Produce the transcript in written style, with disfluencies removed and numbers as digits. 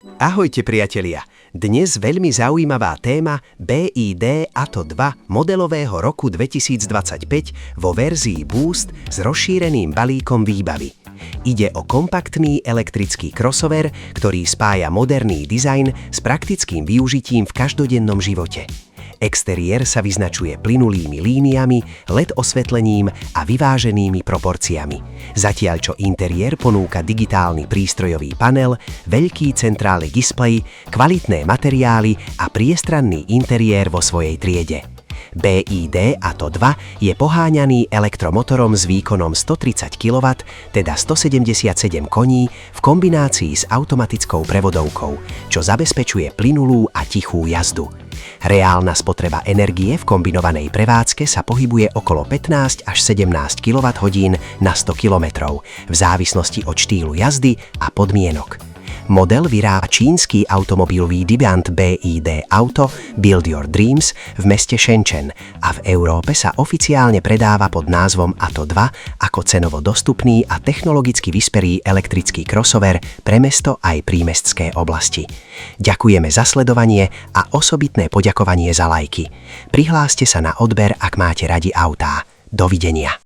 Ahojte priatelia, dnes veľmi zaujímavá téma BYD Atto 2 modelového roku 2025 vo verzii Boost s rozšíreným balíkom výbavy. Ide o kompaktný elektrický crossover, ktorý spája moderný dizajn s praktickým využitím v každodennom živote. Exteriér sa vyznačuje plynulými líniami, LED osvetlením a vyváženými proporciami. Zatiaľ čo interiér ponúka digitálny prístrojový panel, veľký centrálny displej, kvalitné materiály a priestranný interiér vo svojej triede. BYD Atto 2 je poháňaný elektromotorom s výkonom 130 kW, teda 177 koní, v kombinácii s automatickou prevodovkou, čo zabezpečuje plynulú a tichú jazdu. Reálna spotreba energie v kombinovanej prevádzke sa pohybuje okolo 15 až 17 kWh na 100 km, v závislosti od štýlu jazdy a podmienok. Model vyrába čínsky automobilový gigant BYD Auto Build Your Dreams v meste Shenzhen a v Európe sa oficiálne predáva pod názvom Atto 2 ako cenovo dostupný a technologicky vyspelý elektrický crossover pre mesto aj prímestské oblasti. Ďakujeme za sledovanie a osobitné poďakovanie za lajky. Prihláste sa na odber, ak máte radi autá. Dovidenia.